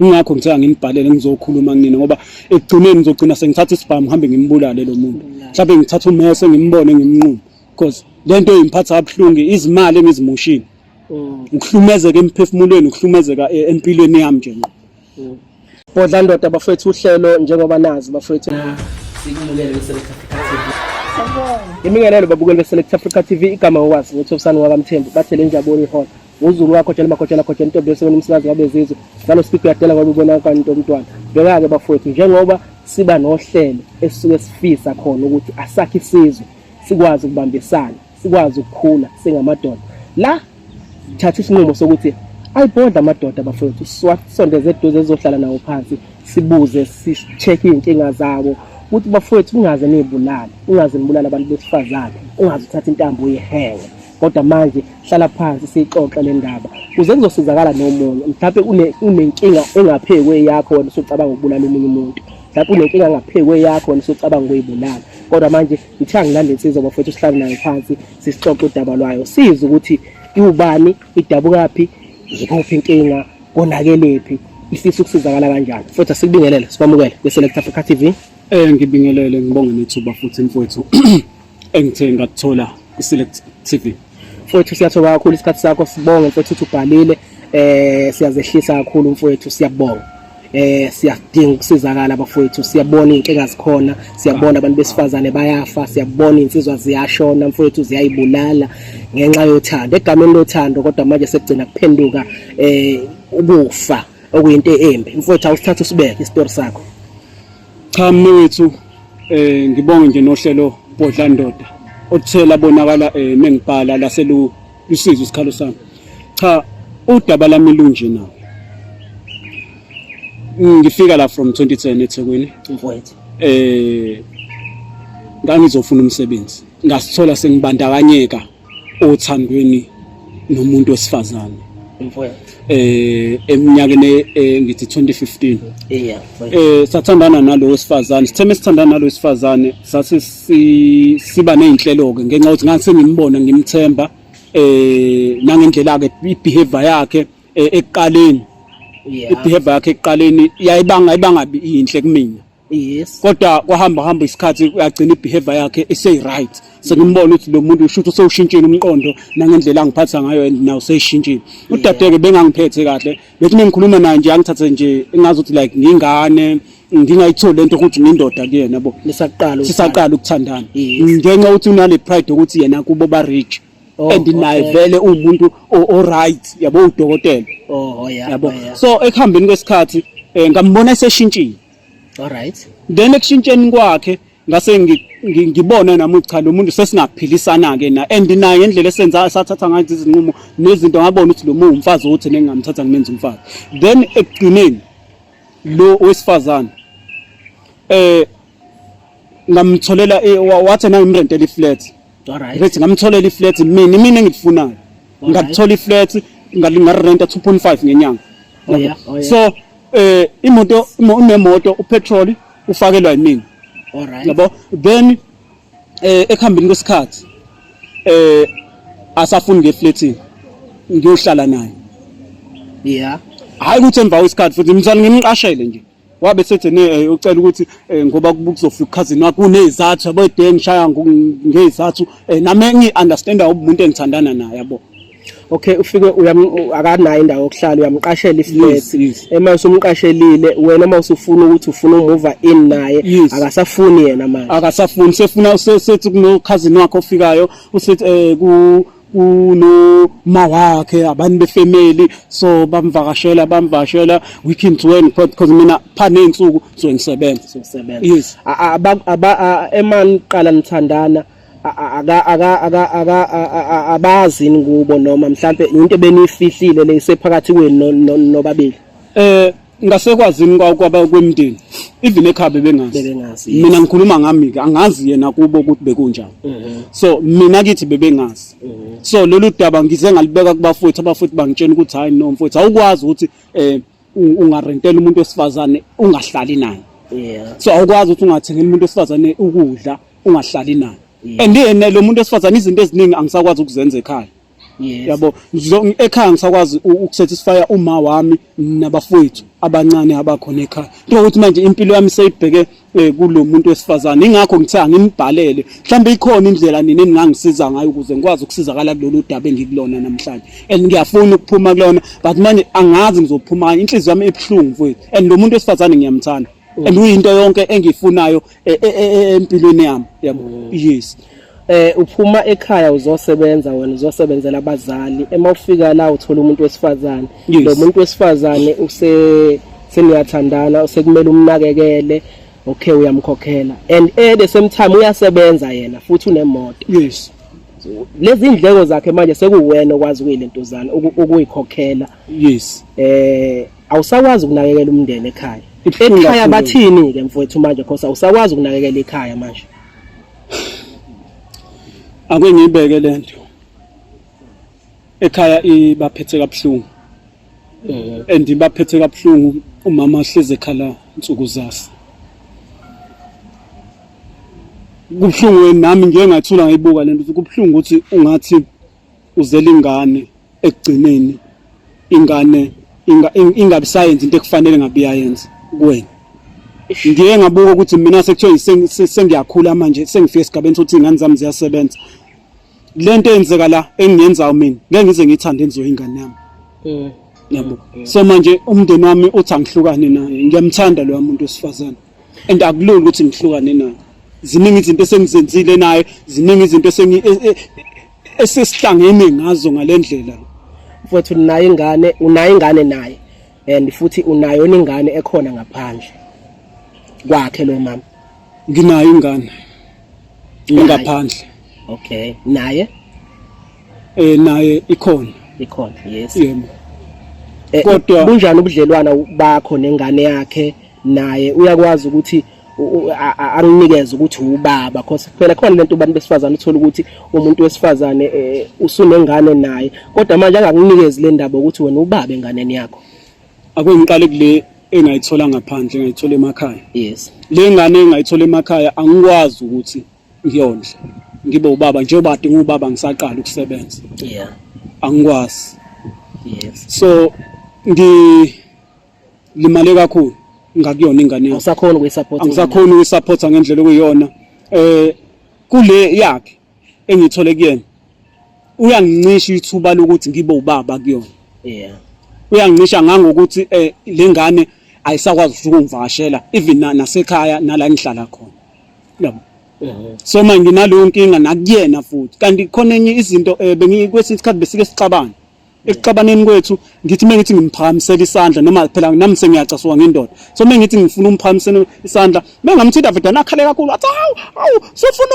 Ingakho ngithe nginibhalele ngizokhuluma kunina ngoba ekugcineni ngizogcina sengithatha isibhamu ngihambe ngimbulale lo muntu. Mhlawumbe ngithatha umese ngimbone ngimnqume because lento imphatha kabuhlungu izimali engizimoshile. Ukuhlumezeka emphefumulweni, ukuhlumezeka empilweni yami nje ngqo. Bodla ndoda abafethu uhlelo njengoba nazi bafethu sikumukele beSelect Africa TV. Imingenelo babukeli beSelect Africa TV igama owazi ngoThobisani wakwaMthembu bathele injabulo ihona. Uzulu wakho tshela makhothela khothe intombi yesona umsikazi wabezizwe. Zalo speak uyadela ngoba ubona kanti umntwana. Beka ke bafethu njengoba siba nohlelo esisuke sifisa khona ukuthi asakhe isizwe sikwazi ukubambisana, sikwazi ukukhula singamadoda. La thatha isinqumo sokuthi ayibhodla amadoda bafethu sondeze eduze ezohlala nawo phansi sibuze si-check inkinga zabo ukuthi bafethu ungaze nibulala ungaze nibulala abantu besifazane ungaze uthatha intambo uyihenge kodwa manje hlala phansi sixoxe le ndaba kuze kuzosizakala nomunye mhlawumbe unenkinga engaphekwe yakho wena usocabanga ukubulala umunye umuntu mhlawumbe unenkinga engaphekwe yakho wena usocabanga ukuyibulala kodwa manje ngithe ngilande insizwa bafethu sihlale nayo phansi sisixoxe udaba lwayo siza ukuthi iwubani idabukaphi ikuphi inkinga konakelephi ifisa ukusizakala kanjani futhi sikubingelele sibamukele beSelect Africa TV. Ngibingelele ngibonge nethuba futhi mfowethu engithe ngathola iSelect TV. Mfowethu siyathola kakhulu isikhathi sakho sibonge mfowethu ukuthi ubhalile siyazehlisa kakhulu mfowethu siyabonga. Siyadinga ukusizakala bafowethu siyabona inkinga zikhona siyabona abantu besifazane bayafa siyabona insizwa ziyashona mfowethu ziyayibulala ngenxa yothando egameni lothando kodwa manje sekugcina kuphenduka ukufa okuyinto embi mfowethu awusithatha usibeke isitori sakho. Cha mfowethu ngibonge nje nohlelo Bodla Ndoda othela bonakala mengibhala laselu lusizo isikhalo sami. Cha udaba lami lunje nawo. Ngifika la from 2010 eThekwini mfowethu ngangizofuna umsebenzi ngasithola sengibandakanyeka othandweni nomuntu wesifazane mfowethu eminyakeni ngithi 2015 sathandana nalo wesifazane sitheme sithandana nalo wesifazane sathi siba nezinhlelo ke ngenxa ukuthi ngangisengimbona ngimthemba nangendlela ke ibehavior yakhe ekuqaleni ibehavior yakhe ekuqaleni yayibanga inhle kumina. Yes. Kodwa kwahamba isikhathi uyagcina ibehavior yakhe esey-right. Sengimbona ukuthi lo muntu usho ukuthi usewushintshile umqondo nangendlela angiphatha ngayo nawo seyishintshile. Udadeke bengangiphethe kahle. Bethi mengikhuluma naye nje angithathe nje engazi ukuthi like ngingane ngingayitholi lento ukuthi ngindoda kuyena yabo. Sisaqala ukuthandana. Ngenxa ukuthi unale pride ukuthi yena kubo ba rich. And naye vele umuntu o-right yabo udokotela. Yabo. So ekuhambeni kwesikhathi ngambona eseshintshile. Alright. Then ekushintsheni kwakhe ngase ngibona nami ukuthi cha lo muntu sesingaphilisana ke na and naye indlela esenza sathatha ngayo izinqumo nezinto ngabona ukuthi lo muntu umfazi othi nengamthatha ngimenza umfazi. Then ekugcineni lo wesifazane ngamtholela wathi na ngimrentela iflat. Alright. Ngithi ngamtholela iflat mina engikufunayo. Ngathola iflat ngarenta 2.5 ngenyanga. So imoto unemoto upetrol ufakelwa yimina. Alright. Yabo then ekuhambeni kwesikhathi asafuni ngeflatini ngiyohlala naye. Yeah. Hayi ukuthi emva kwesikhathi futhi ngimthanda ngimqashele nje. Wabe sethi ucela ukuthi ngoba kuzofika cousin wakho unezathu yabo ide ngishaya ngezathu nami ngiunderstanda umuntu engithandana naye yabo. Okay ufike akanayo indawo yokuhlala uyamqashela iflat ema usumqashelile wena uma usufuna ukuthi ufuna umuva in naye akasafuni yena manje akasafuni sefuna sethi kuno cousin wakhe ofikayo usethi kuno mawakhe abantu befamily so bamvakashela weekend to end because mina phane insuku so ngisebenza yes emani qala nithandana abazi ngubo noma mhlambe into benifihlile lesephakathi kwenu nobabili ngasekwazini kwaba kwemndeni even ekhabe bengazi mina ngikhuluma ngami ke angazi yena kubo ukuthi bekunjani so mina kithi bebengazi so lolu daba ngize ngalibeka kubafowethu abafowethu bangitshela ukuthi hayi no mfowethu awukwazi ukuthi ungarentela umuntu wesifazane ungahlali naye so awukwazi ukuthi ungathengela umuntu wesifazane ukudla ungahlali naye and yena lo muntu wesifazane izinto eziningi angisakwazi ukuzenza ekhaya Yes. yabo ekhaya ngisakwazi ukusatisfya uma wami nabafowethu abancane abakhona ekhaya into ukuthi manje impilo yami seyibheke kulo muntu wesifazane ingakho ngithe angimbhalele mhlambe ikhona indlela nini engangisiza ngayo ukuze ngikwazi ukusizakala kulolu daba engikulona namhlanje and ngiyafuna ukuphuma kulona but manje angazi ngizophuma inhliziyo yami ebhlungu mfowethu and lo muntu wesifazane ngiyamthanda and uyinto yonke engiyifunayo empilweni yami yabo yes. Uphuma ekhaya uzosebenza wena uzosebenzela abazali ufika la uthola umuntu wesifazane lo muntu wesifazane seniyathandana sekumele umnakekele okay uyamkhokhela and the same time uyasebenza yena futhi unemoto yes. Lezi indleko zakhe manje sekuwena okwazi kuyilentuzana ukuyikhokhela yes. Awusakwazi ukunakekela umndeni ekhaya bathini ke mfowethu manje because awusakwazi ukunakekela ekhaya manje ake ngibeke lento ekhaya ibaphethe kabuhlungu and ibaphethe kabuhlungu umama ohleze ekhala insuku zasa kubhlungu nami ngeke ngathula ngayibuka lento kubhlungu ukuthi ungathi uzela ingane ekugcineni ingane ingabi science into ekufanele ngabe yayenza kuwena ngeke ngabuka ukuthi mina sekuthiwa sengiyakhula manje sengifika esigabeni sokuthi ingane zami ziyasebenza lento eyenzeka la engiyenzayo mina ngeke ngize ngithande enziwe ingane yami yabo so manje umndeni wami uthi angihlukane naye ngiyamthanda lo muntu wesifazane and akulula ukuthi ngihlukane naye ziningi izinto esengizenzile naye ziningi izinto esesihlangene ngazo ngalendlela futhi unayo ingane naye and futhi unayo ingane ekhona ngaphandle kwakhe lo mama nginayo ingane ngaphandle okay naye naye ikhona yes yebo kodwa kunjani ubudlelwana bakho nengane yakhe naye uyakwazi ukuthi anginikeze ukuthi ubaba because phela khona lento abantu besifazane uthola ukuthi umuntu wesifazane usunengane naye kodwa manje angakunikezi le ndaba ukuthi wena ubaba enganeni yakho akungiqale kule engayithola ngaphandle ngayithola emakhaya yes le ngane engayithola emakhaya angikwazi ukuthi ngiyondle ngibe ubaba njengoba adinga ubaba ngisaqala ukusebenza yeah angikwazi yes so limale kakhulu ngakuyona ingane awusakhona ukuyisupport angisakhona ukuyisupport ngendlela okuyona kule yakhe engithole kuyena uyangincisha ithuba lokuthi ngibe ubaba kuyona yeah uyangincisha ngangokuthi le ngane ayisakwazi ukungivashela even nasekhaya nala ngihlala khona yabo so manje nginalo inkinga nakuyena futhi kanti khona enye izinto bengikwesinye isikhathi besike sixabana ekuxabaneni kwethu ngithi mengithi ngimphakamisela isandla noma phela nami sengiyacasuka ngendoda so mengithi ngifuna umphakamisela isandla bengamthinta veda nakhale kakhulu athi awu sofuna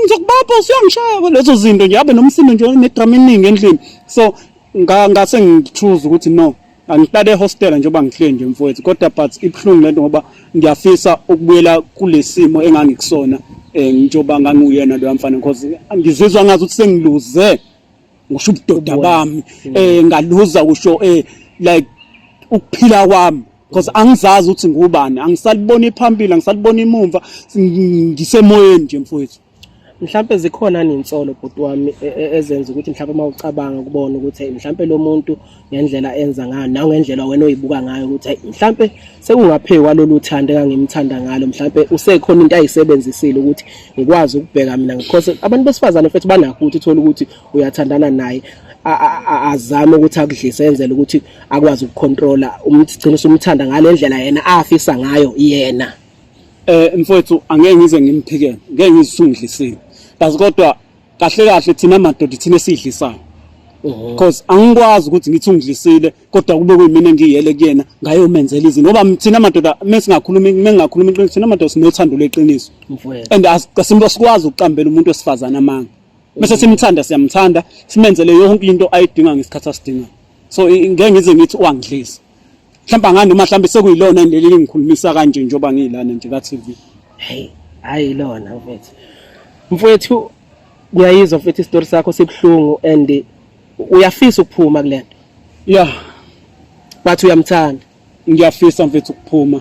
ngizokubapha usiyangishaya lezo zinto nje yabe nomsindo nje nedrama eningi endlini so ngase ngichoose ukuthi no angihlale hostel njengoba ngihlele nje mfowethu kodwa but ibhlungu lento ngoba ngiyafisa ukubuyela kulesimo engangikusona njengoba nganguyena lo mfana because ngizizwa ngazi ukuthi sengiluze ngisho ubudoda bami ngaluza kusho like ukuphila kwami because angizazi ukuthi ngubani angisalibona iphambili angisalibona imumva ngisemoyeni nje mfowethu mhlambe zikhona ninsolo bhuti wami ezenza ukuthi mhlambe mawucabanga kubona ukuthi mhlambe lo muntu ngendlela enza ngayo nawe ngendlela wena oyibuka ngayo ukuthi mhlambe sekungaphe kwalolu thando engangimthanda ngalo mhlambe usekhona into ayisebenzisile ukuthi ngikwazi ukubheka mina because abantu besifazane futhi banakho ukuthi uthola ukuthi uyathandana naye azame ukuthi akudlise enzele ukuthi akwazi ukucontrola umgcina usumthanda ngalendlela yena afisa ngayo yena mfowethu angeke ngize ngimphikele ngeke ngizisungidlisile kazi kodwa kahle thina madoda thina esidlisayo because angikwazi ukuthi ngithi ungidlisile kodwa kube kuyimina ngiyele kuyena ngayomenzela izinto ngoba thina madoda mengingakhuluma iqiniso thina madoda sinothando leqiniso mfowethu and asikwazi ukuqambela umuntu wesifazana amanga bese simthanda siyamthanda simenzele yonke into ayidinga ngesikhathi asidinga so ngeke ngize ngithi wangidlisa mhlawumbe ngani mhlawumbe sekuyilona indlela engikhulumisa kanje njengoba ngilana nje ka TV hey ayilona mfowethu ngiyayizwa futhi istory sakho sibhlungu and uyafisa ukuphuma kulento yeah bathi uyamthanda ngiyafisa mfethu ukuphuma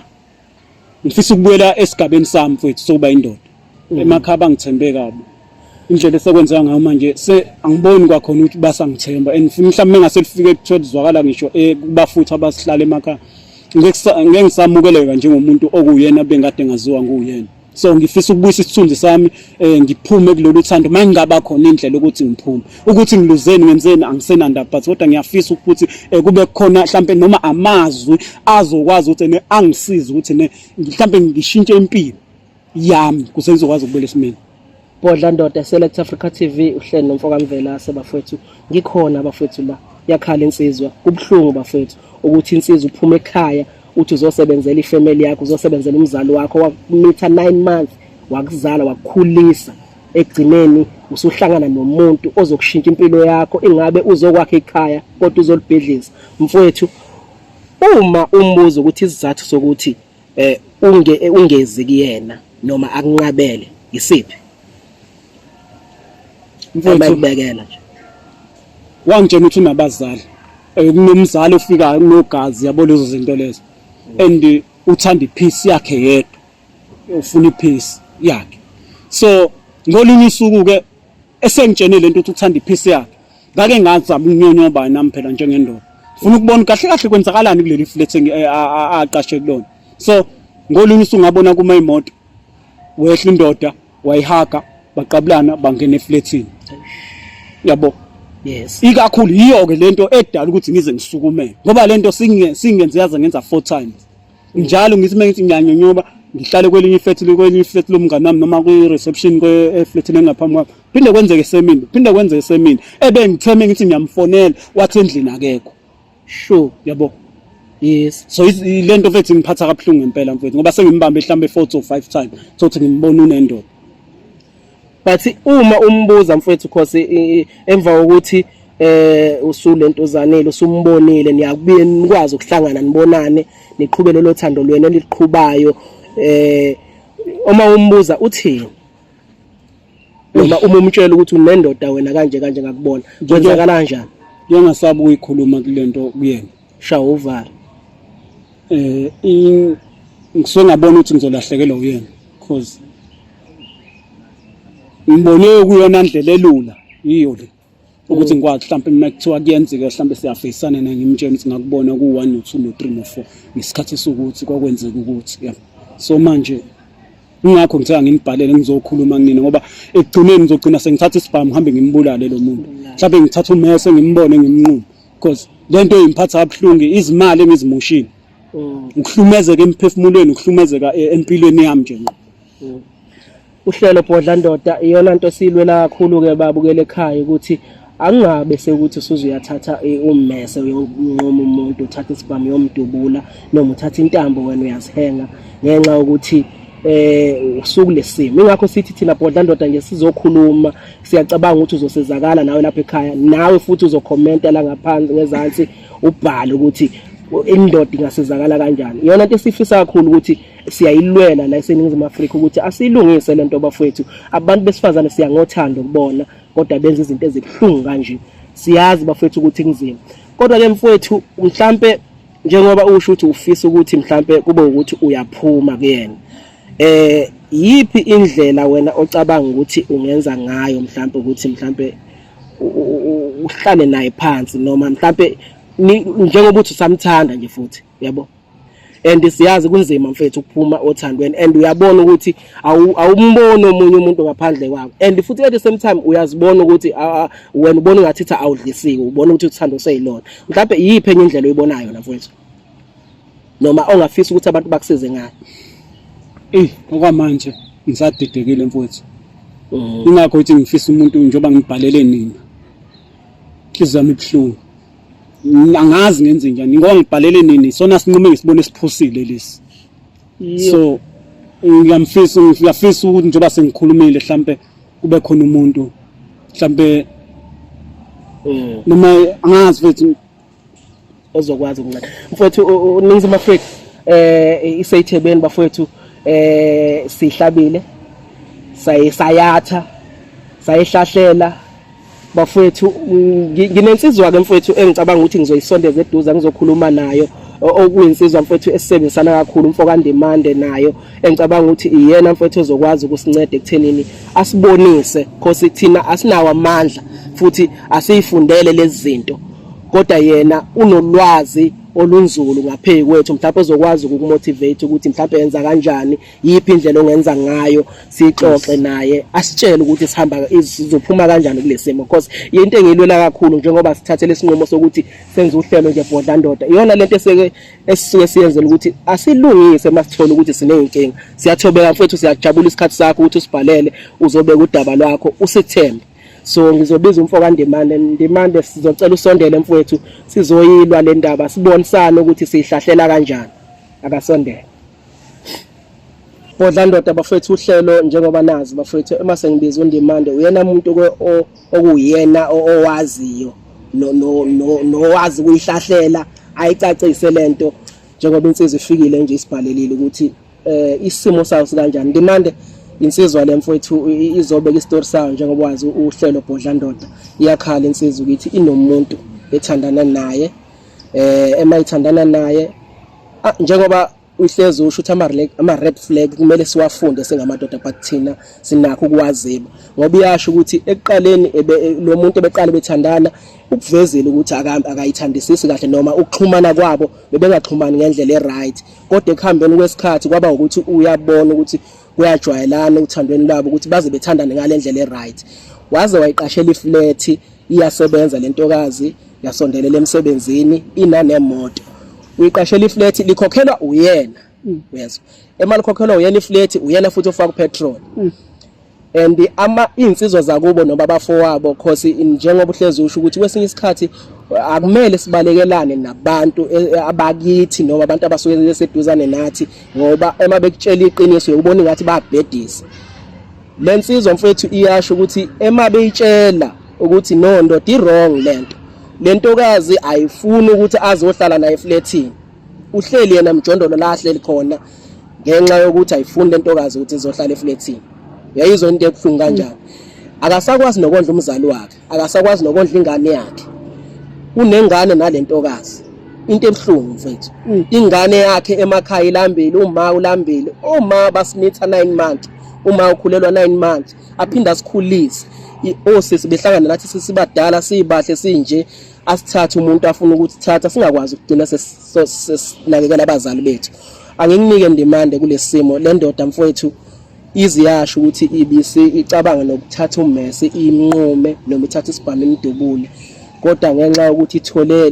ngifisa ukubuyela esigabeni sami mfethu sokuba indoda emakhaya bangithembe kabi indlela esekwenzeka ngayo manje angiboni kwakhona ukuthi basangithemba and mhlawumbe engase lifike kuthola zwakala ngisho kubafuthi abasihlala emakhaya ngeke ngisamukeleka njengomuntu okuyena bengade ngaziwa nguyena. So ngifisa ukubuyisa isithunzi sami ngiphume kulolu thando mangingaba khona indlela ukuthi ngiphume ukuthi ngiluzeni ngenzeni angisenandaba but kodwa ngiyafisa ukuthi kube khona mhlambe noma amazwi azokwazi ukuthi angisize ukuthi mhlambe ngishintshe impilo yami kuze ngizokwazi ukubuyela esimeni. Bodla Ndoda, Select Africa TV, uhleli nomfoka Mvelase bafethu. Ngikhona bafethu la. Yakhala insizwa. Kubhlungu bafethu ukuthi insizwa uphume ekhaya uthi uzosebenzela ifamily yakho, uzosebenzela umzali wakho wakumitha 9 months, wakuzala, wakukhulisa. Ekugcineni usuhlangana nomuntu ozokushintsha impilo yakho, ingabe uzokwakha ekhaya kodwa uzolibhedlisa. Mfowethu, uma umbuzo ukuthi isizathu sokuthi ungezi kuyena noma akunqabele isiphi? Mfowethu bekela nje. Wangitshela ukuthi unabazali. Kunomzali ofikayo kunogazi yabo lezo zinto lezo. And uthanda ipeace yakhe yedwa. Ufuna ipeace yakhe. So ngolunye usuku ke esengitshene lento ukuthi uthanda ipeace yakhe. Ngake ngazama ukunyonyoba nami phela njengendoda. Ufuna ukubona kahle kahle kwenzakalani kuleli flat aqashe kulona. So ngolunye usuku ngabona kuma imoto wehla indoda wayihaga baqabulana bangena eflatini. Yabo. Yes. Ikakhulu yiyo ke lento edala ukuthi ngize ngisukume ngoba lento singenze yaza ngenza 4 times. Njalo ngithi mengithi ngiyanyonyoba ngihlale kwelinye flat lomngane nami noma kwi reception kwe flat engaphambi kwakho. Phinde kwenzeke semini. Ngitheme ngithi ngiyamfonela wathi endlini akekho. Sure, yabo. Yes. So lento mfethu ngiphatha kabuhlungu ngempela mfethu ngoba sengimbambe mhlambe 4 to 5 times sokuthi ngimbone unendoda. But uma umbuza mfethu because emva kokuthi usulento zanele usumbonile niyakubuye nikwazi ukuhlangana nibonane niqhubele lo thando lwena eliqhubhayo uma umbuza uthini noma uma umtshela ukuthi unendoda wena kanje ngakubona kwenzakala kanjani ngiyangasabi ukuyikhuluma kulento kuyena shawa uvala ngisengabona ukuthi ngizolahlekelwa uyena because ngibone kuyona ndlela elula yiyo le ukuthi ngikwazi mhlawumbe mina kuthiwa kuyenzeka mhlawumbe siyafeyisana ngimtshela ukuthi ngakubona ku1 no2 no3 no4 ngesikhathi sokuthi kwakwenzeka ukuthi so manje ingakho ngithe nginibhalele ngizokhuluma kunina ngoba ekugcineni ngizogcina sengithatha isibhamu ngihambe ngimbulale lo muntu mhlawumbe ngithatha umese ngimbone ngimnquma because lento imphatha kabuhlungu izimali engizimoshini ukuhlumezeka emphefumulweni ukuhlumezeka empilweni yami nje uhlelo Bodla Ndoda iyona nto silwela kakhulu ke babukele ekhaya ukuthi angabe sekuthi usuzuyathatha ummese uyonqoma umuntu uthatha isibhamu yomdubula noma uthatha intambo wena uyazihenga ngenxa ukuthi usuku lesimo ingakho sithi thina Bodla Ndoda nje sizokhuluma siyacabanga ukuthi uzosezakala nawe lapha ekhaya nawe futhi uzokhomenta la ngaphansi ngezansi ubhale ukuthi indoda ingasizakala kanjani. Iyona into esifisa kakhulu ukuthi siyayilwela la eseningizimu Afrika ukuthi asilungise lento bafethu. Abantu besifazane siyangothanda ukubona kodwa benza izinto ezibhlungu kanje. Siyazi bafethu ukuthi kunzima. Kodwa ke mfowethu mhlambe njengoba usho ukuthi ufisa ukuthi mhlambe kube ukuthi uyaphuma kuyena. Yipi indlela wena ocabanga ukuthi ungenza ngayo mhlambe ukuthi mhlambe uhlale naye phansi noma mhlambe njengoba uthi usamthanda nje futhi yabo and siyazi kunzima mfethu ukuphuma othandweni and uyabona ukuthi awumboni omunye umuntu ngaphandle kwakho and futhi at the same time uyazibona ukuthi wena ubona ngathi awudlisiwe ubona ukuthi uthando useyilona mhlawumbe yiphi enye indlela oyibonayo na mfethu noma ongafisa ukuthi abantu bakusize ngayo okwamanje ngisadidekile mfethu ingakho ukuthi ngifisa umuntu njengoba ngibhalele nina kizami ibhlungu angazi ngenze njani ngoba ngibhalele nini sona sinqume ngisibone siphusile lesi so ngiyafisa ukuthi njengoba sengikhulumile mhlambe kube khona umuntu mhlambe noma angazi futhi ozokwazi ukunceda mfowethu uNingizimu Afrika iseyithebeni bafowethu sihlabile sayatha sayihlahlela bafowethu nginensizwa ke mfowethu engicabanga ukuthi ngizoyisondeza eduze ngizokhuluma nayo okuyinsizwa mfethu esisebenzisana kakhulu umfo kaNdimande nayo engicabanga ukuthi iyena mfethu ozokwazi ukusinceda ekuthenini asibonise because thina asinawo amandla futhi asiyifundele lezi zinto kodwa yena unolwazi olunzulu ngaphezulu kwethu mhlawumbe ezokwazi ukukumotivate ukuthi mhlawumbe yenza kanjani yiphi indlela ongenza ngayo sixoxe naye asitshele ukuthi sizophuma kanjani kulesimo because into engiyilwela kakhulu njengoba sithathe lesinqumo sokuthi senze uhlelo nje Bhodla Ndoda iyona lento esisuke siyenzela ukuthi asilungise masithola ukuthi sineyinkinga siyathobeka mfethu siyajabula isikhathi sakho ukuthi usibhalele uzobeka udaba lwakho usithembe. So ngizobiza umfo kaNdimande sizocela usondele mfowethu sizoyilwa le ndaba sibonisane ukuthi sihlahlela kanjani akasondele. Bhodla Ndoda bafethu uhlelo njengoba nazi bafethu uma sengibiza uNdimande uyena umuntu okuyena owaziyo nowazi ukuyihlahlela ayicacise lento njengoba insizwa ifikile nje isibhalelile ukuthi isimo sawo sikanjani. Ndimande insizwa le mfowethu izobeka istory sayo njengoba wazi uhlelo Bhodla Ndoda iyakhala insizwa ukuthi inomuntu ethandana naye emayithandana naye njengoba uhlezi usho ukuthi ama red flag kumele siwafunde singamadoda but thina sinakho ukwaziba ngoba iyasho ukuthi ekuqaleni lo muntu ebeqala bethandana ukuvezela ukuthi akayithandisisi kahle noma ukuxhumana kwabo bebengaxhumani ngendlela eright kodwa ekuhambeni kwesikhathi kwaba ukuthi uyabona ukuthi kuyajwayelana uthandweni labo ukuthi baze bethandane ngalendlela eright waze wayiqashela iflat iyasebenza lentokazi yasondelela emsebenzini inanemoto uyiqashela iflat likhokhelwa uyena uyezwa emali likhokhelwa uyena iflat uyena futhi ofaka petrol and insizwa zakubo noma abafowabo because njengoba uhlezi usho ukuthi kwesinye isikhathi akumele sibalekelane nabantu abakithi noma abantu abasuke beseduzane nathi ngoba ema bekutshela iqiniso uyabona ngathi bayabhedisa. Lensizwa mfethu iyasho ukuthi ema beyitshela ukuthi no ndoda i-wrong lentokazi ayifuni ukuthi azohlala naye eflatini uhleli yena mjondolo la ahleli khona ngenxa yokuthi ayifuni lentokazi ukuthi izohlala eflatini. Yayizwa into ebuhlungu kanjani akasakwazi nokondla umzali wakhe akasakwazi nokondla ingane yakhe unengane nalentokazi into ebuhlungu mfethu ingane yakhe emakhaya ilambile uma ulambile uma basinitha 9 months uma ukhulelwa 9 months aphinda sikhulise osisi behlangana nathi sisibadala sibahle sinje asithatha umuntu afuna ukuthi thatha singakwazi ukugcina sesinakekela abazali bethu. Anginginike Ndimande kulesimo le ndoda mfowethu iziyasho ukuthi ibisi icabanga nokuthatha ummese imnqume noma ithatha isibhamu imdubule kodwa ngenxa ukuthi ithole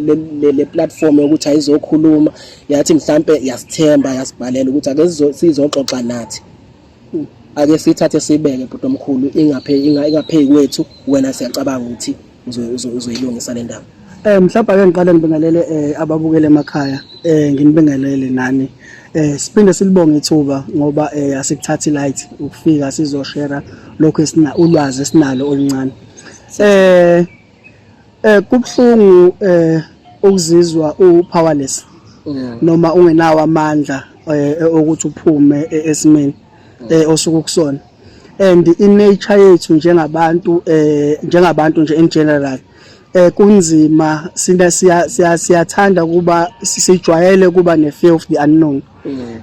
le platform ukuthi ayizokhuluma yathi mhlambe yasithemba yasibhalela ukuthi ake sizoxoxa nathi ake sithathe sibeke bhuti omkhulu ingaphe kwethu wena siyacabanga ukuthi uzoyilungisa le ndaba. Mhlawumbe ake ngiqale ngibingelele ababukele emakhaya nginibingelele nani siphinde silibonge ithuba ngoba asikuthathi light ukufika sizoshare lokho ulwazi esinalo oluncane. Kubhlungu ukuzizwa upowerless noma ungenawo amandla ukuthi uphume esimeni osuku kusona and in nature yethu njengabantu nje in general kunzima siyathanda kuba sijwayele kuba ne fear of the unknown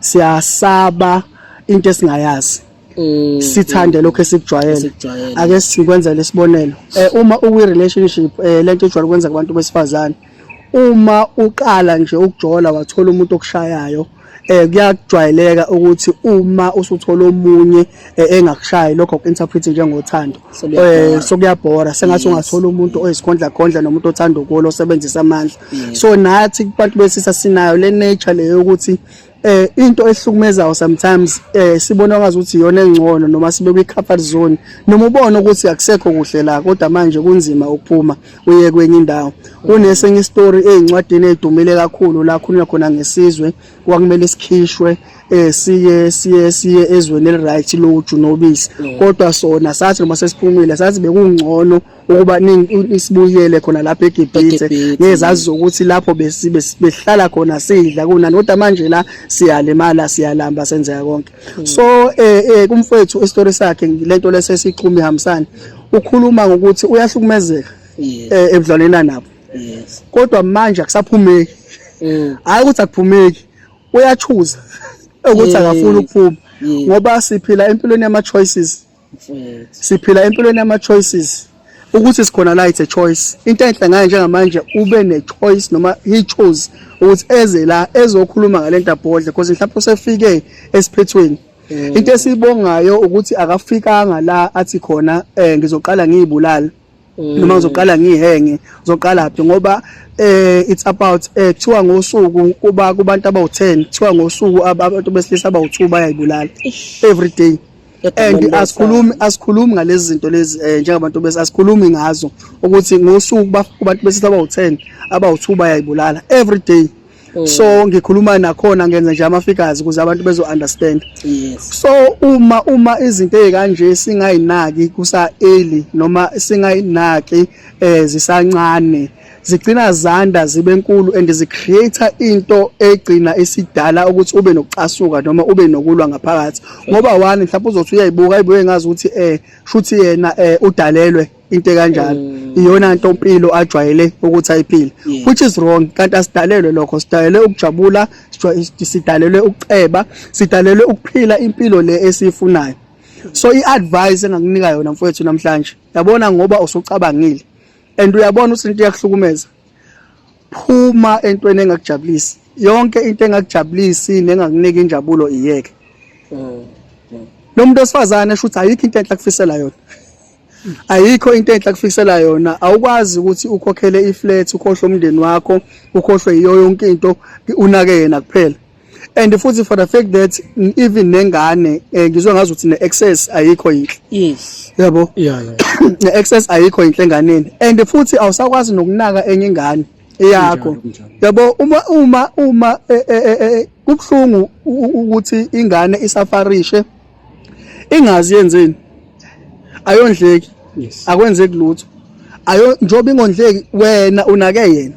siyasaba into esingayazi sithande lokho esikujwayele ake sikwenza lesibonelo uma uku relationship lento ejwayele kwenza kubantu besifazane uma uqala nje ukujola wathola umuntu okushayayo kuyajwayeleka ukuthi uma usuthola omunye engakushayi lokho ukinterpret njengothando so kuyabhora sengathi ungathola umuntu oyisikhondla khondla nomuntu othanda ukolo osebenzisa amandla so nathi kubantu besisa sinayo le nature leyo ukuthi into ehlukumezayo sometimes sibona ngazi ukuthi iyona engcono noma sibe kwi comfort zone noma ubona ukuthi akusekho kuhle la kodwa manje kunzima ukuphuma uye kwenye indawo. Kunesenye story ezincwadini ezidumile kakhulu la khona khona ngesizwe kwakumele sikhishwe siye ezweni eliright loju nobisi kodwa sona sathi noma sesiphumile sathi bekungcono ukuba isibuyele khona lapha eGibhithe ngezazi ukuthi lapho behlala khona sidla kunani kodwa manje la siyalimala siyalamba senzeka konke. So kumfethu istory sakhe lento lesesiqhumi ihambisana ukhuluma ngokuthi uyahlukumezeka ebudlalweni nabo kodwa manje akusaphumeki hayi ukuthi akuphumeki uyachuza ukuthi akafuni ukuphuma ngoba siphila empilweni yama choices siphila empilweni yama choices ukuthi sikhona la it's a choice into enhle ngayo njengamanje ube ne choice noma he chose ukuthi eze la ezokhuluma ngalento abhodle because mhlawumbe usefike esiphethweni into esibongayo ukuthi akafikanga la athi khona ngizoqala ngiyibulala noma ngizoqala ngihenge uzoqala phi ngoba it's about kuthiwa ngosuku kuba kubantu abawu10 kuthiwa ngosuku abantu besilisa abawu2 bayayibulala every day and asikhulumi ngalezi zinto lezi njengabantu asikhulumi ngazo ukuthi ngosuku kubantu besilisa abawu10 abawu2 bayayibulala every day so ngikhuluma nakhona ngenza nje ama-figures ukuze abantu bezo understand so uma izinto ezikanje singayinaki kusa early noma singayinaki zisancane zigcina zanda zibe enkulu and zicreate into egcina esidala ukuthi ube nokucasuka noma ube nokulwa ngaphakathi ngoba one mhlawumbe uzothi uyayibuka ngazi ukuthi shuthi yena udalelwe into kanjalo iyona into impilo ajwayele ukuthi ayiphile which is wrong kanti asidalelwe lokho sidalelwe ukujabula sidalelwe ukuceba sidalelwe ukuphila impilo le esifunayo so iadvice engakunika yona mfowethu namhlanje yabona ngoba usucabangile and uyabona ukuthi into yakuhlukumeza phuma entweni engakujabulisi yonke into engakujabulisi nengakunika injabulo iyeke lo muntu osifazane shuthi ayikho into enhle akufisela yona ayikho into enhle akufisela yona awukwazi ukuthi ukhokhele iflat ukhohle umndeni wakho ukhohlwe yiyo yonke into unake yena kuphela and futhi for the fact that even nengane ngizwe ngazi ukuthi ne-access ayikho yinhle yabo ne-access ayikho yinhle enganeni and futhi awusakwazi nokunaka enye ingane yakho yabo uma kubhlungu ukuthi ingane isafarishe ingazi yenzeni ayondleki akwenzeki lutho njoba ingondleki wena unake yena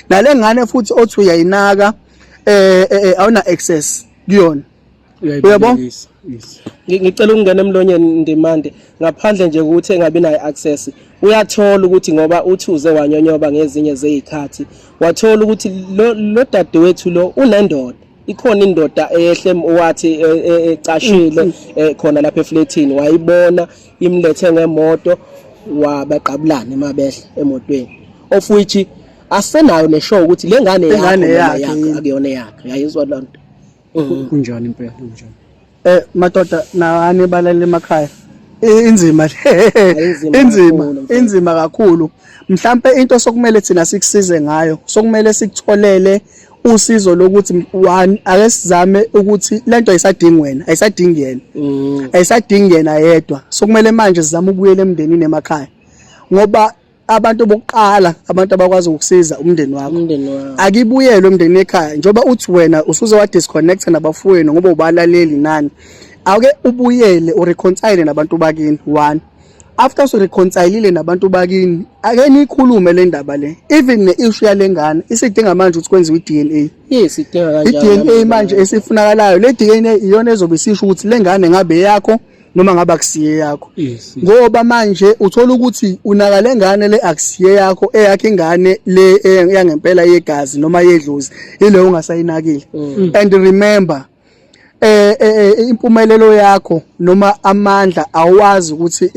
nale ngane futhi othi uyayinaka awuna access kuyona uyabona ngicela ukungena emlonyeni ndimande ngaphandle nje ukuthi engabi nayo access uyathola ukuthi ngoba uthuze wanyonyoba ngezinye zezikhathi wathola ukuthi lo dadewethu lo unendoda ikhona indoda ehle wathi ecashile khona lapha eflatini wayibona imlethe ngemoto wabaqabulana emabehle emotweni of which asenayo neshow ukuthi le ngane yakhe akuyona yakhe yayizwa lonto kunjani impela kunjani madoda nani balale emakhaya inzima kakhulu mhlambe into sokumele thina sikusize ngayo sokumele sikutholele usizo lokuthi one ake sizame ukuthi lento ayisadingi wena ayisadingi yena ayisadingi yena yedwa sokumele manje sizame ukubuyela emndenini emakhaya ngoba abantu bokuqala abantu abakwazi ukusiza umndeni wakho akibuyelwe emndenini ekhaya njoba uthi wena usuze wa disconnect nabafowenu ngoba ubalaleli nani ake ubuyele ureconcile nabantu bakini one after so reconcile nabantu bakini ake nikhulume le ndaba le even ne-issue yalengane isidinga manje ukuthi kwenziwe i-DNA idinga kanjalo i-DNA manje esifunakalayo le DNA iyona ezobe isisho ukuthi lengane ngabe yakho noma ngabe akusiye yakho ngoba manje uthola ukuthi unakale ngane le akusiye yakho eyakhe ingane le yangempela yegazi noma yedlozi ile ungasayinakile and remember impumelelo yakho noma amandla awazi ukuthi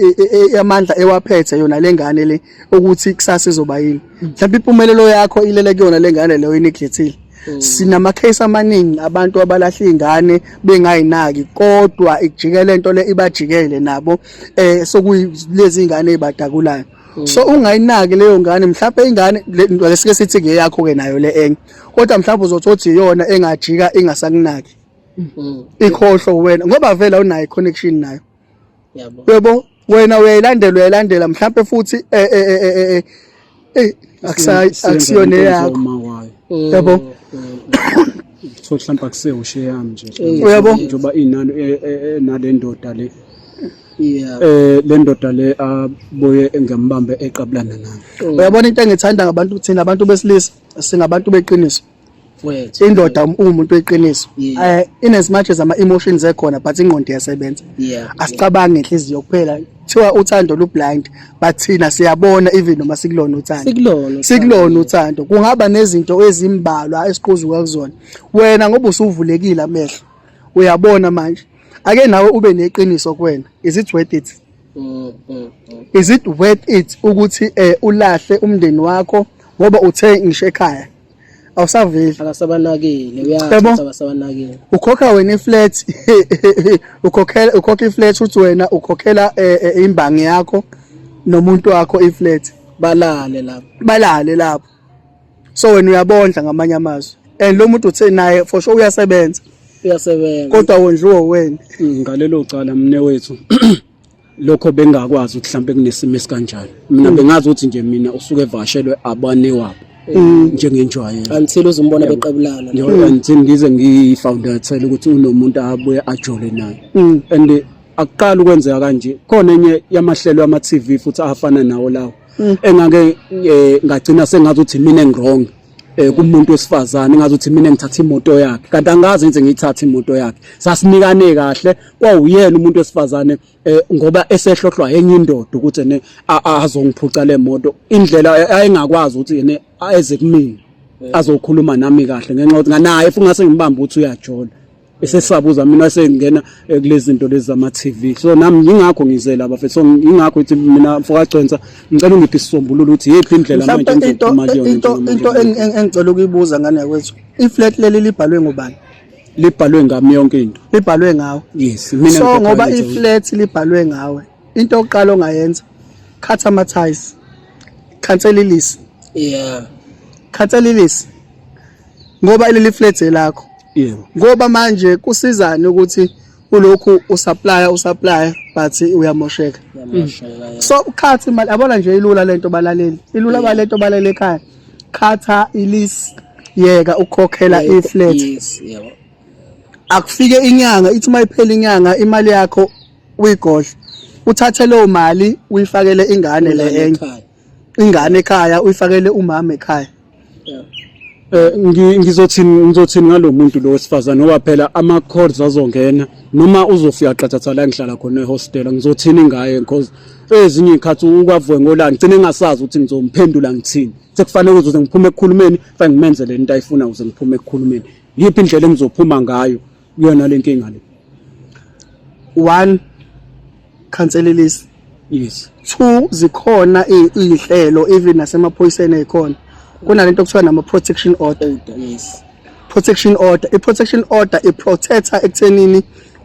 amandla ewaphethe yona lengane le ukuthi kusasa izoba yini mhlawumbe impumelelo yakho ilele kuyona lengane leyo ineglethile sinama case amaningi abantu abalahla ingane bengayinaki kodwa ikujikele lento le ibajikele nabo sokuyilezi ingane ezibadakulayo so ungayinaki leyo ngane mhlawumbe ingane lesike sithi ngeyakho ke nayo le enye kodwa mhlawumbe uzothothi iyona engajika ingasakunaki ikhohlo wena ngoba vela unayo connection nayo yebo wena uyayilandela mhlawumbe futhi akusiyona yakho yebo so mhlawumbe akusewushe yami nje uyabo njoba inani nale ndoda le le ndoda le abuye ngembambe eqabulana nayo uyabona into engithanda ngabantu thina abantu besilisa singabantu beqiniso Wethu. indoda umuntu weqiniso Yeah. in as much as ama emotions ekhona but ingqondo iyasebenza Yeah. asicabange ngenhliziyo kuphela kuthiwa uthando lu blind but thina siyabona even noma sikulona uthando sikulona uthando kungaba nezinto ezimbalwa esiqhuzuka kuzona wena ngoba usuvulekile amehlo uyabona manje ake nawe ube neqiniso kuwena is it worth it is it worth it ukuthi ulahle umndeni wakho ngoba uthe ngisho ekhaya awusaveli akasabanakile Yebo. uyathatha abasabanakile ukhokha wena iflat ukhokha iflat uthi wena ukhokhela imbangi yakho nomuntu wakho iflat balale lapho so wena uyabondla ngamanye amazwi and lo muntu uthe naye for sure uyasebenza kodwa wondliwe wena ngalelo cala mne wethu lokho bengakwazi ukuthi mhlambe kunesimo esikanjalo mina bengazi ukuthi nje mina usuke evakashelwe abane wabo njengenjwayelo until uzombona beqabulana until ngize ngifounder ukuthi unomuntu abuye ajole naye and akuqala ukwenzeka kanje khona enye yamahlelo ama TV futhi afana nawo lawo engake ngagcina sengazi ukuthi mina engwrong kumuntu wesifazane ngazi ukuthi mina ngithatha imoto yakhe kanti angazi ngize ngiyithatha imoto yakhe sasinikane kahle kwawuyena umuntu wesifazane ngoba esehlohlwa enye indoda ukuthi ne azongiphuca le moto indlela ayengakwazi ukuthi yena eze kumina azokhuluma nami kahle ngenxa ukuthi nganaye futhi ngase ngimbamba ukuthi uyajola esesabuza mina sengena kulezi zinto lezi zama TV so nami ngingakho ngizela bafethu so ngingakho ukuthi mina mfokagcwensa ngicela ungiphe isisombululo ukuthi yiphi indlela manje ngizophuma kuyona into engicela ukuyibuza ngane kwethu iflat leli libhalwe ngubani libhalwe ngami yonke into libhalwe ngawe yes mina so ngoba iflat libhalwe ngawe into oqala ongayenza cut ama ties cancelilisi cancelilisi ngoba leli flat elakho yebo ngoba manje kusizana ukuthi ulokhu usupply but uyamosheka so ukhathi imali abona nje ilula lento balaleli ilula balento balele ekhaya khatha ilease yeka ukhokhela iflat yebo akufike inyanga ithi mayiphela inyanga imali yakho uyigodla uthathe lo mali uyifakele ingane le enye ingane ekhaya uyifakele umama ekhaya ngizothini ngalomuntu lo wesifazane ngoba phela ama calls azongena noma uzofika qathatha la ngihlala khona ehostel ngizothini ngaye because ezinye ikhathi ukwavuke ngolanga ngicine ngasazi ukuthi ngizomphendula ngithini sekufanele ukuthi ngiphume ekukhulumeni fanele ngimenze le nto ayifuna ukuze ngiphume ekukhulumeni yiphi indlela engizophuma ngayo kuyona le nkinga le 1 cancelilisi yes 2 zikhona izihlelo even nasemaphoyiseni ezikhona kunalento okuthiwa nama protection order protection order i-protection order iprotector ekuthenini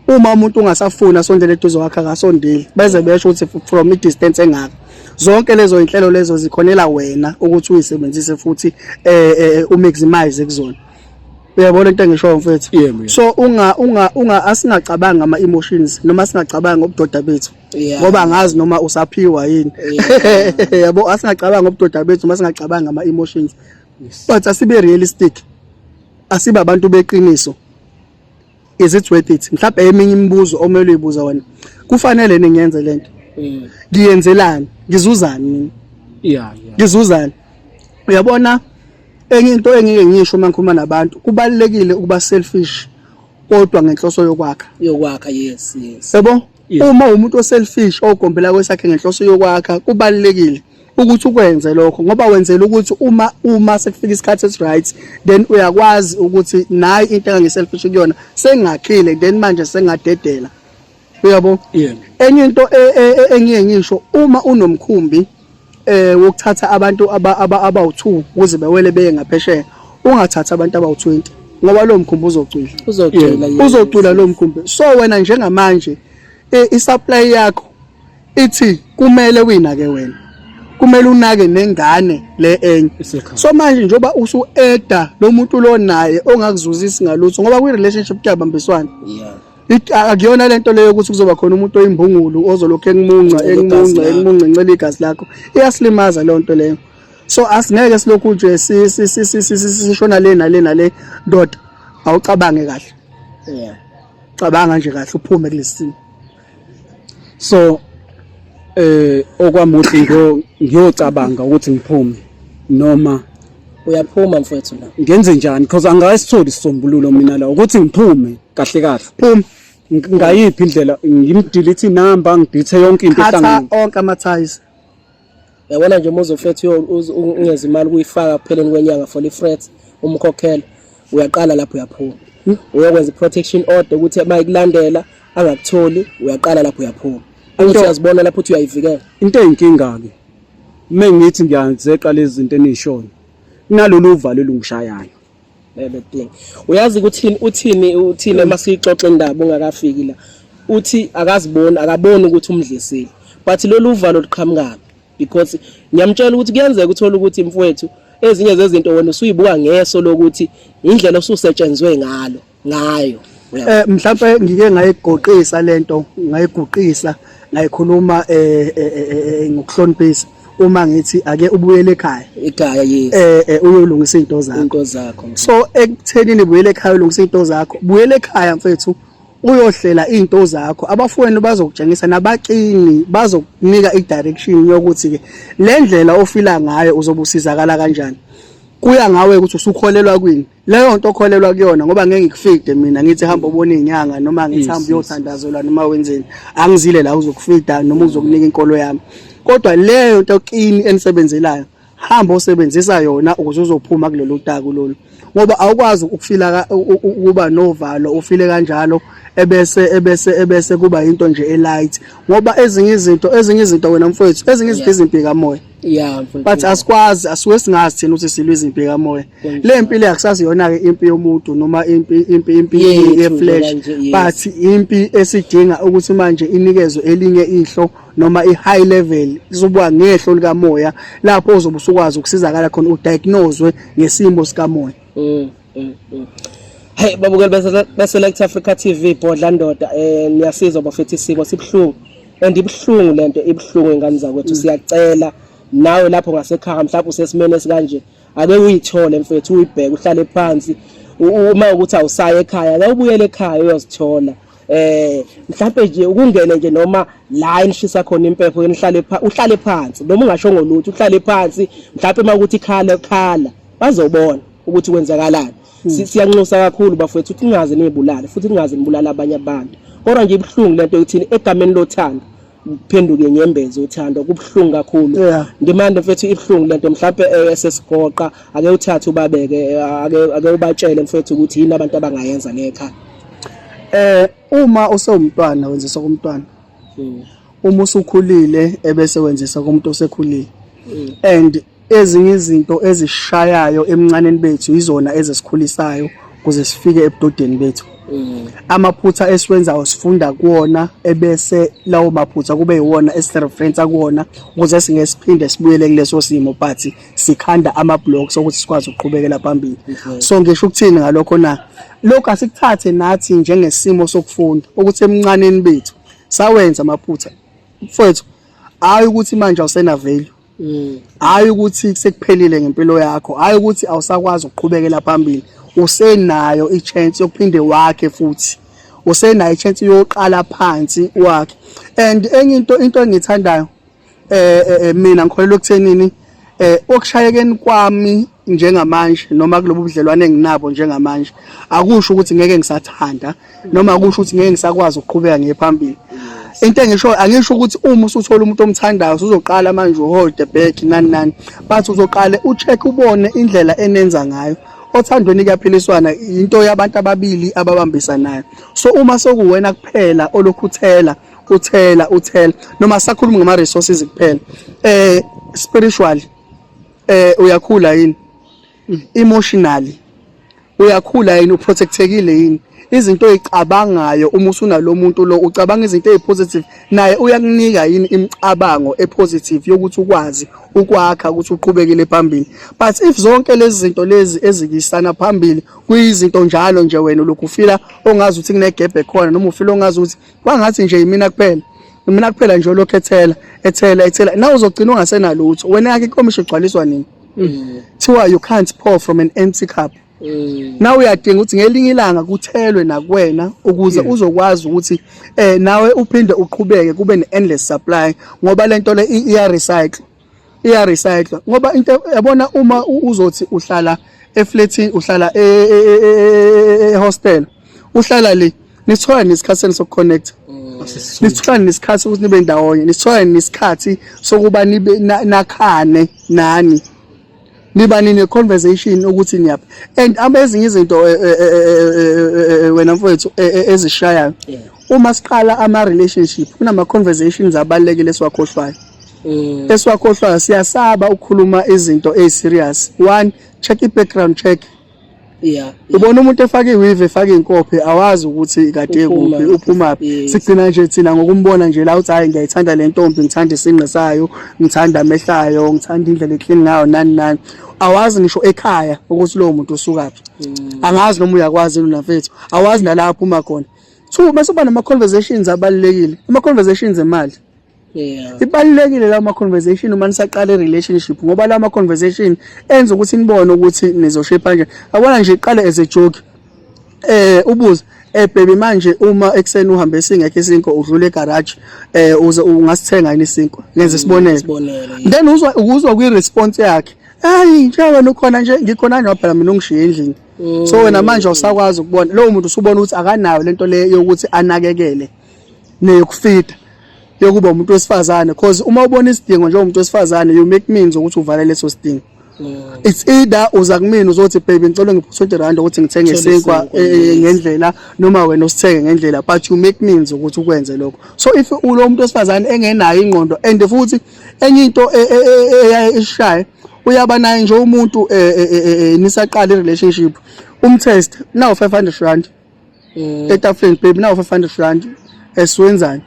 uma umuntu ungasafuna sondele eduze wakhe akasondeli beze besho ukuthi from i-distance engaka zonke lezo inhlelo lezo zikhonela wena ukuthi uyisebenzise futhi umaximize kuzona uyabona into engisho mfethu so asingacabanga ama emotions noma singacabanga ngobudoda bethu ngoba ngazi noma usaphiwa yini yabo asingacabanga ngobudoda bethu noma singacabanga ama emotions but asibe realistic asibe abantu beqiniso is it worth it mhlawumbe eminye imibuzo omele uyibuza wena kufanele ningenze lento ngiyenzelani ngizuzani ngizuzani uyabona enye into engike ngisho uma ngikhuluma nabantu kubalekile ukuba selfish kodwa ngenhloso yokwakha yes yabo uma umuntu oselfish ogombela kwesakhe ngenhloso yokwakha kubalekile ukuthi ukwenze lokho ngoba wenzela ukuthi uma sekufika isikhathi esi right then uyakwazi ukuthi nayi into engangeselfish kuyona sengakhile then manje sengadedela uyabo enye into engiye ngisho uma unomkhumbi wokuthatha abantu abawu2 ukuze bewele beye ngaphesheya ungathatha abantu abawu20 ngoba lo mkhumbi uzocula lo mkhumbi so wena njengamanje isupply yakho ithi kumele uyinake wena kumele unake nengane le enye so manje njoba usu-eda lo muntu lo naye ongakuzuzisi ngalutho ngoba kwi-relationship kuyabambiswana akuyona lento leyo ukuthi kuzoba khona umuntu oyimbungulu ozolokhu engimunca ngicela igazi lakho iyasilimaza leyo nto leyo so asingeke silokhu nje sishona le nale ndoda awucabange kahle cabanga nje kahle uphume kulesi simo so okwamuthi ngiyocabanga ukuthi ngiphume noma uyaphuma mfowethu la. ngenze njani because angayisitholi isisombululo mina la ukuthi ngiphume kahle kahle phuma ngayiphi indlela ngimdelete inamba ngidithe yonke into khatha ehlangene onke ama-ties. Yabona nje muzofethu ungeza imali kuyifaka kupheleni kwenyanga for i-fret umkhokhelo uyaqala lapho uyaphuma. Uyokwenza i-protection order ukuthi mayikulandela angakutholi uyaqala lapho uyaphuma. Ukuthi uyazibona lapho uthi uyayivikela. into eyinkinga-ke mengithi ngiyazeqa lezi zinto eniyishoyo kunalolu uvalo olungishayayo. Everything. Uyazi ukuthi uthini masixoxe indaba ungakafiki la. Uthi akaboni ukuthi umdlisile. But lolu uvalo liqhamuka because ngiyamtshela ukuthi kuyenzeka uthola ukuthi mfowethu ezinye zezinto wena usuyibuka ngeso lokuthi indlela osusetshenzwe ngayo. Mhlawumbe ngike ngayigoqisa lento ngayiguqisa ngayikhuluma ngokuhloniphisa uma ngithi ake ubuyele ekhaya yes uyolungisa into zakho. So ekuthenini buyele ekhaya ulungisa into zakho buyele ekhaya mfethu uyohlela into zakho abafowenu bazokutshengisa nabaqini bazokunika i-direction yokuthi ke le ndlela ofila ngayo uzobusizakala kanjani. Kuya ngawe ukuthi usukholelwa kwini leyo nto okholelwa kuyona ngoba ngeke ngikufide mina ngithi hamba ubone inyanga noma ngithi hamba uyothandazelwa noma wenzeni angizile la uzokufida noma uzokunika inkolo yami kodwa leyo nto kini enisebenzelayo hamba usebenzisa yona ukuze uzophuma kulolu taku lolu ngoba awukwazi ukufila ukuba novalo ufile kanjalo ebese kuba into nje elight ngoba ezinye izinto wena mfowethu ezinye izinto izimpika moya. Yeah, but asikwazi asuke singazi thina ukuthi silwe izimpi kamoya le impilo yakusazi yona ke impi yomuntu noma impi yeflesh but impi esidinga ukuthi manje inikezwe elinye ihlo noma i-high level izobuka ngehlo likamoya lapho uzobe usukwazi ukusizakala khona udiagnosewe ngesimo sikamoya. Hey babukeli beSelect Africa TV Bodla Ndoda niyasizwa bafethu isiko sibhlungu and ibhlungu lento ibhlungu ingane zakwethu siyacela nawe lapho ngasekhaya mhlawumbe usesimene esikanje ake uyithole mfethu uyibheke uhlale phansi uma ukuthi awusaya ekhaya la ubuyele ekhaya uyozithola mhlawumbe nje ukungene nje noma la inishisa khona impepho uhlale phansi noma ungashongo lutho uhlale phansi mhlawumbe makuthi khala bazobona ukuthi kwenzakalani. Siyanxusa kakhulu bafethu ukuthi ningaze nibulale futhi ningaze nibulala abanye abantu kodwa nje ibhlungu lento ekuthini egameni lothando kuphenduke nyembezi uthando kubhlungu kakhulu ngimande mfethu ibhlungu lento mhlawumbe esesigoqa ake uthathe ubabeke ake ubatshele mfethu ukuthi yini abantu abangayenza lekhaya. Uma usewumntwana wenzisa kumntwana uma usukhulile ebese wenzisa kumuntu osekhulile and ezinye izinto ezishayayo emncaneni bethu izona ezesikhulisayo kuze sifike ebudodeni bethu. Amaphutha esiwenzayo sifunda kuona ebese lawo maphutha kube yiwona esireference kuona ukuze singesiphinde sibuyele kuleso simo but sikhanda ama-blocks ukuthi sikwazi ukuqhubekela phambili. So ngisho ukuthini ngalokho na lokho asikuthathe nathi njengesimo sokufunda ukuthi emncaneni bethu sawenza amaphutha mfowethu hayi ukuthi manje awusena value hayi ukuthi sekuphelile ngempilo yakho hayi ukuthi awusakwazi ukuqhubekela phambili usenayo i-chance yokuphinde wakhe futhi usenayo i-chance yoqala phansi wakhe. And enye into engithandayo mina ngikholelwa ekuthenini okushayekeni kwami njengamanje noma kulobu budlelwane enginabo njengamanje akusho ukuthi ngeke ngisathanda noma akusho ukuthi ngeke ngisakwazi ukuqhubeka ngephambili. Into engisho angisho ukuthi uma usuthola umuntu omthandayo uzoqala manje uhold back nani but uzoqala ucheck ubone indlela enenza ngayo. Othandweni kuyaphiliswana into yabantu ababili ababambisanayo. So uma sokuwena kuphela olokhuthela uthela noma sakhuluma ngama resources kuphela spiritually uyakhula yini emotionally uyakhula yini uprotectekile yini izinto ezicabangayo uma usunalo muntu lo ucabanga izinto ezipositive naye uyakunika yini imicabango epositive yokuthi ukwazi ukwakha ukuthi uqhubekele phambili. But if zonke lezi zinto lezi ezikisana phambili kuyizinto njalo nje wena lokhu ufila ongazi ukuthi kunegap ekhona noma ufila ongazi ukuthi kwangathi nje mina kuphela nje lokho ethela na uzogcina ungasenalutho wena yake inkomisho igcwaliswa nini thiwa you can't pour from an empty cup. Nawe uyadinga ukuthi ngelinye ilanga kuthelwe nakuwena ukuze uzokwazi ukuthi nawe uphinde uqhubeke kube ne-endless supply ngoba lento le iya recycle iya-recycle ngoba into yabona uma uzothi uhlala eflatini uhlala e-hostel uhlala le nithola nesikhathi sokuconnect nithola nesikhathi sokuthi nibe ndawonye nithola nesikhathi sokuba nibe nakhane nani niba nine conversation ukuthi niyaphi and ezinye izinto wena mfowethu ezishayayo uma siqala ama relationship kunama conversations abalekile esiwakhohlwayo esiwakhohlwayo siyasaba ukukhuluma izinto eziserious. One, check i-background check. Ubona umuntu efaka iweave efaka inkophe awazi ukuthi kade kuphi uphumaphi sigcina nje thina ngokumbona nje la uthi hayi ngiyayithanda le ntombi ngithanda isinqe sayo ngithanda amehlayo ngithanda indlela eclean ngayo nani awazi ngisho ekhaya ukuthi lo muntu usukaphi angazi noma uyakwazi nafethu awazi nalapho uma khona. Two, mase uba nama conversations abalekile ama conversations emali ibalekile la ma conversation uma nisaqala i-relationship ngoba la ma conversation enza ukuthi nibone ukuthi nizoshape nje abona nje iqale as a joke ubuze baby manje uma ekseni uhambe singekho isinko udlule egarage uze ungasithenga yini isinko ngenze sibonele then uzwa kwi-response yakhe hayi njengoba nokhona nje ngikhona nje phela mina ungishiye endlini so wena manje awusakwazi ukubona lowo muntu usubona ukuthi akanayo lento le yokuthi anakekele neyokufida yokuba umuntu wesifazane because uma ubona isidingo nje umuntu wesifazane you make means ukuthi uvale leso sidingo. It's either uza kumina uzothi baby ngicela ngiphe R20 ukuthi ngithenge isinkwa ngendlela noma wena usithenge ngendlela but you make means ukuthi ukwenze lokho. So if ulo muntu wesifazane engenayo ingqondo and futhi enye into eyayishaya uyaba naye nje umuntu nisaqala i-relationship umtest now R500 etafuleni baby now R500 esiwenzani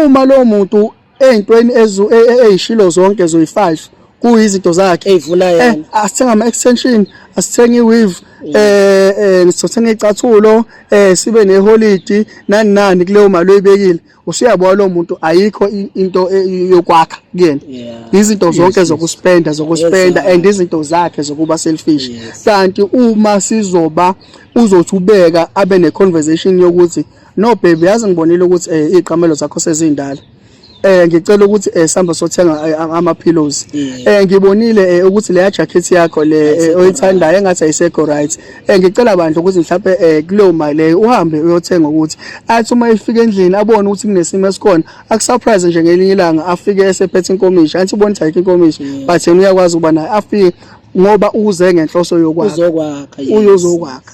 uma lo muntu eyintweni ezishilo zonke zoyi5 kuyizinto zakhe eyivuna yena asithenga ama extension asithenga iweave nisothenga icathulo sibe neholiday nani kuleyo mali oyibekile usuyabona lo muntu ayikho into yokwakha kuyena izinto zonke zokuspenda and izinto zakhe zokuba selfish kanti uma sizoba uzothubeka abe ne conversation yokuthi no baby yazi ngibonile ukuthi iqhamelo zakho sezindala ngicela ukuthi sihamba sothenga ama pillows ngibonile ukuthi le jacket yakho le oyithandayo engathi ayisekho right ngicela bandla ukuthi mhlawumbe kuleyo mali leyo uhambe uyothenga ukuthi athi uma ifika endlini abone ukuthi kunesimo esikhona akusurprise nje ngelinye ilanga afike esephethe inkomishi athi ubona ukuthi ayikho inkomishi but yena uyakwazi ukuba naye afike ngoba uze ngenhloso uyozokwakha.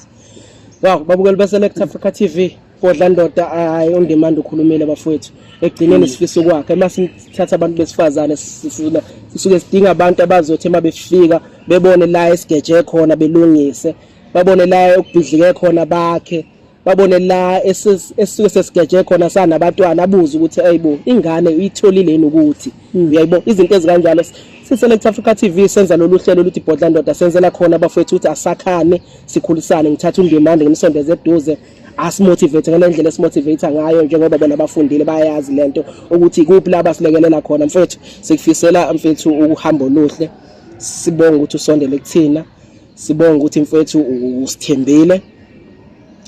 Wow, babukeli be-Select Africa TV Bodla Ndoda on demand ukhulumile bafowethu egcineni sifisa ukwakha emasithatha abantu besifazane sisuke sidinga abantu abazothi ema befika bebone la esigeje khona belungise babone la okubhidlike khona bakhe babone la esisuke sesigeje khona sanabantwana abuza ukuthi ayibo ingane uyitholile yini ukuthi uyayibo izinto ezikanjalo si-Select Africa TV senza lolu hlelo luthi Bodla Ndoda senzela khona abafowethu ukuthi asakhane sikhulisane ngithatha undimande ngisondeze eduze asimotivate ngendlela esimotivate ngayo njengoba bona abafundile bayazi lento ukuthi kuphi la basilekelela khona mfethu sikufisela mfethu uhambo oluhle sibonga ukuthi usondele kuthina sibonga ukuthi mfethu usithembile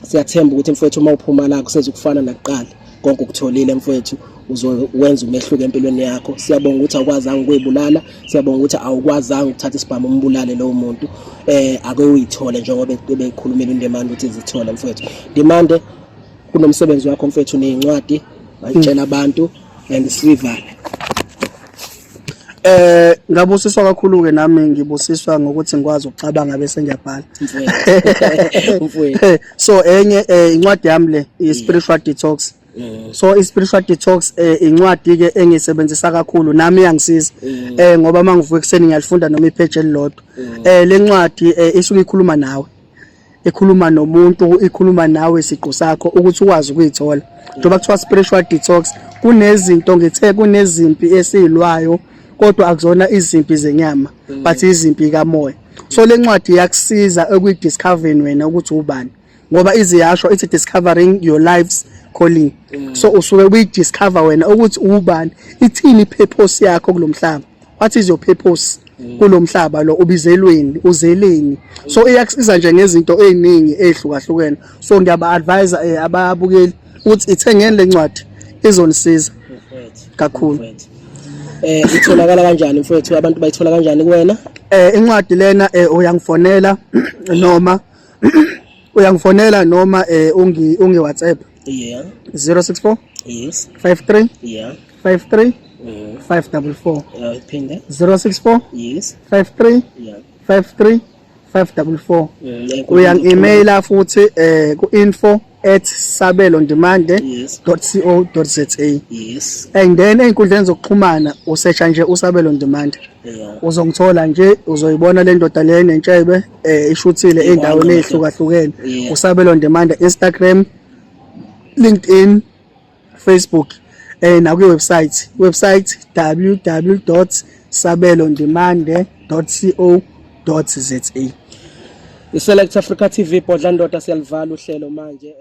siyathemba ukuthi mfethu uma uphuma la kusezukufana nakuqala konke ukutholile mfethu uzowenza umehluko empilweni yakho siyabonga ukuthi awukwazanga ukuyibulala siyabonga ukuthi awukwazanga ukuthatha isibhamu umbulale lowo muntu ake uyithole njengoba bekhulumela uNdemande ukuthi izithole mfethu Ndemande kunomsebenzi wakho mfethu nezincwadi bayitshela abantu and sivale ngabusiswa kakhulu ke nami ngibusiswa ngokuthi ngikwazi ukucabanga bese ngiyabhala mfowethu so enye incwadi yami le i-spiritual detox so i-spiritual detox incwadi ke engisebenzisa kakhulu nami iyangisiza ngoba mangivuka ekseni ngiyalifunda noma ipage elilodwa le ncwadi isuke ikhuluma nawe ekhuluma nomuntu ikhuluma nawe siqu sakho ukuthi ukwazi ukuyithola njengoba kuthiwa spiritual detox kunezinto ngithe kunezimpi esilwayo kodwa akuzona izimpi zenyama but izimpi kamoya so le ncwadi yakusiza ukudiscovering wena ukuthi ubani ngoba iziyasho ithi discovering your life's calling so usuke uyidiscover wena ukuthi ubani ithini purpose yakho kulomhlaba what is your purpose kulomhlaba lo ubizelweni uzeleni so iyakusiza nje ngezinto eziningi ezihlukahlukene so ngiyaba advise ababukeli ukuthi ithengeni le ncwadi izonisiza kakhulu. itholakala kanjani mfowethu, abantu bayithola kanjani kuwena? Incwadi lena uyangifonela noma ungi WhatsApp Yeah. 064 Yes. 53 Yeah. 53 544 Phinde. 064 Yes. 53 Yeah. 53 544. Yes. Uyangi-emaila futhi ku info@sabelondemand.co.za. Yes. And then ey'nkundleni zokuxhumana usearcha nje uSabelo on Demand. Yeah. Uzongithola nje, uzoyibona le ndoda le nentshelebe ishuthile endaweni ezihlukahlukene. Yeah. uSabelo on Demand, Instagram, LinkedIn, Facebook, naku website www.sabelondemand.co.za. iSelect Africa TV Bodla Ndoda siyalivala uhlelo manje.